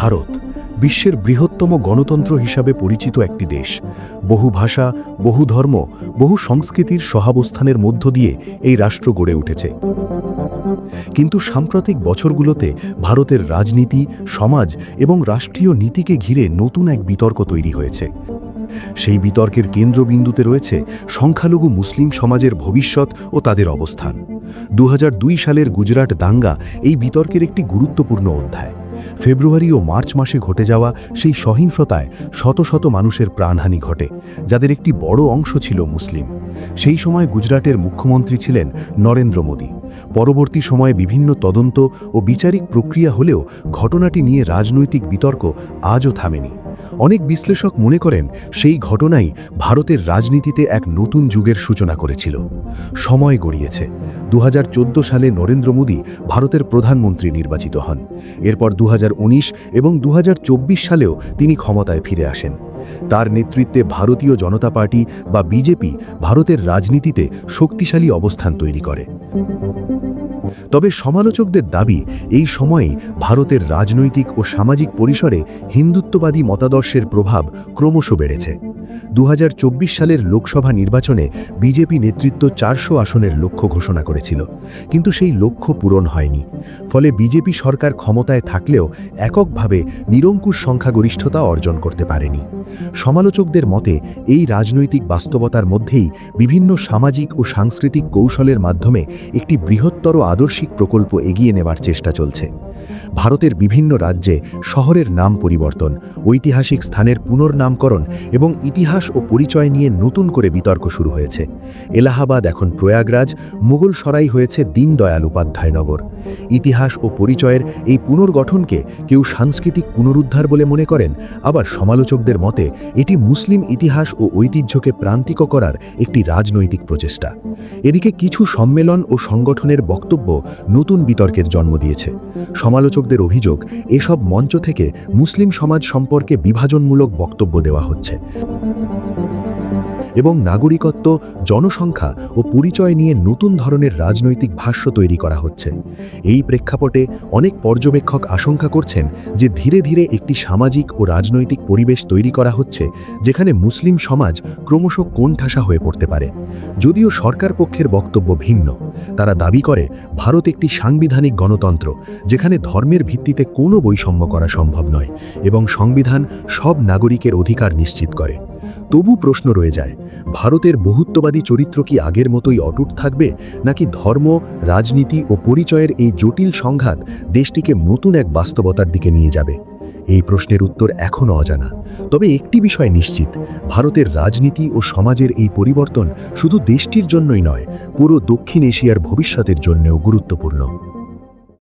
ভারত বিশ্বের বৃহত্তম গণতন্ত্র হিসাবে পরিচিত একটি দেশ। বহু ভাষা, বহু ধর্ম, বহু সংস্কৃতির সহাবস্থানের মধ্য দিয়ে এই রাষ্ট্র গড়ে উঠেছে। কিন্তু সাম্প্রতিক বছরগুলোতে ভারতের রাজনীতি, সমাজ এবং রাষ্ট্রীয় নীতিকে ঘিরে নতুন এক বিতর্ক তৈরি হয়েছে। সেই বিতর্কের কেন্দ্রবিন্দুতে রয়েছে সংখ্যালঘু মুসলিম সমাজের ভবিষ্যৎ ও তাদের অবস্থান। 2002 সালের গুজরাট দাঙ্গা এই বিতর্কের একটি গুরুত্বপূর্ণ অধ্যায়। ফেব্রুয়ারি ও মার্চ মাসে ঘটে যাওয়া সেই সহিংসতায় শত শত মানুষের প্রাণহানি ঘটে, যাদের একটি বড় অংশ ছিল মুসলিম। সেই সময় গুজরাটের মুখ্যমন্ত্রী ছিলেন নরেন্দ্র মোদী। পরবর্তী সময়ে বিভিন্ন তদন্ত ও বিচারিক প্রক্রিয়া হলেও ঘটনাটি নিয়ে রাজনৈতিক বিতর্ক আজও থামেনি। অনেক বিশ্লেষক মনে করেন সেই ঘটনাই ভারতের রাজনীতিতে এক নতুন যুগের সূচনা করেছিল। সময় গড়িয়েছে। 2014 সালে নরেন্দ্র মোদী ভারতের প্রধানমন্ত্রী নির্বাচিত হন। এরপর 2019 এবং 2024 সালেও তিনি ক্ষমতায় ফিরে আসেন। তার নেতৃত্বে ভারতীয় জনতা পার্টি বা বিজেপি ভারতের রাজনীতিতে শক্তিশালী অবস্থান তৈরি করে। তবে সমালোচকদের দাবি, এই সময়েই ভারতের রাজনৈতিক ও সামাজিক পরিসরে হিন্দুত্ববাদী মতাদর্শের প্রভাব ক্রমশ বেড়েছে। 2024 সালের লোকসভা নির্বাচনে বিজেপি নেতৃত্ব 400 আসনের লক্ষ্য ঘোষণা করেছিল, কিন্তু সেই লক্ষ্য পূরণ হয়নি। ফলে বিজেপি সরকার ক্ষমতায় থাকলেও এককভাবে নিরঙ্কুশ সংখ্যাগরিষ্ঠতা অর্জন করতে পারেনি। সমালোচকদের মতে, এই রাজনৈতিক বাস্তবতার মধ্যেই বিভিন্ন সামাজিক ও সাংস্কৃতিক কৌশলের মাধ্যমে একটি বৃহত্তর আদর্শিক প্রকল্প এগিয়ে নেবার চেষ্টা চলছে। ভারতের বিভিন্ন রাজ্যে শহরের নাম পরিবর্তন, ঐতিহাসিক স্থানের পুনর্নামকরণ এবং ইতিহাস ও পরিচয় নিয়ে নতুন করে বিতর্ক শুরু হয়েছে। এলাহাবাদ এখন প্রয়াগরাজ, মুঘল সরাই হয়েছে দীনদয়াল উপাধ্যায় নগর। ইতিহাস ও পরিচয়ের এই পুনর্গঠনকে কেউ সাংস্কৃতিক পুনরুদ্ধার বলে মনে করেন, আবার সমালোচকদের মতে এটি মুসলিম ইতিহাস ও ঐতিহ্যকে প্রান্তিক করার একটি রাজনৈতিক প্রচেষ্টা। এদিকে কিছু সম্মেলন ও সংগঠনের বক্তব্য নতুন বিতর্কের জন্ম দিয়েছে। সমালোচকদের অভিযোগ, এসব মঞ্চ থেকে মুসলিম সমাজ সম্পর্কে বিভাজনমূলক বক্তব্য দেওয়া হচ্ছে এবং নাগরিকত্ব, জনসংখ্যা ও পরিচয় নিয়ে নতুন ধরনের রাজনৈতিক ভাষ্য তৈরি করা হচ্ছে। এই প্রেক্ষাপটে অনেক পর্যবেক্ষক আশঙ্কা করছেন যে ধীরে ধীরে একটি সামাজিক ও রাজনৈতিক পরিবেশ তৈরি করা হচ্ছে, যেখানে মুসলিম সমাজ ক্রমশ কোণঠাসা হয়ে পড়তে পারে। যদিও সরকার পক্ষের বক্তব্য ভিন্ন। তারা দাবি করে ভারত একটি সাংবিধানিক গণতন্ত্র, যেখানে ধর্মের ভিত্তিতে কোনো বৈষম্য করা সম্ভব নয় এবং সংবিধান সব নাগরিকের অধিকার নিশ্চিত করে। তবু প্রশ্ন রয়ে যায়, ভারতের বহুত্ববাদী চরিত্র কি আগের মতোই অটুট থাকবে, নাকি ধর্ম, রাজনীতি ও পরিচয়ের এই জটিল সংঘাত দেশটিকে নতুন এক বাস্তবতার দিকে নিয়ে যাবে? এই প্রশ্নের উত্তর এখনও অজানা। তবে একটি বিষয় নিশ্চিত, ভারতের রাজনীতি ও সমাজের এই পরিবর্তন শুধু দেশটির জন্যই নয়, পুরো দক্ষিণ এশিয়ার ভবিষ্যতের জন্যও গুরুত্বপূর্ণ।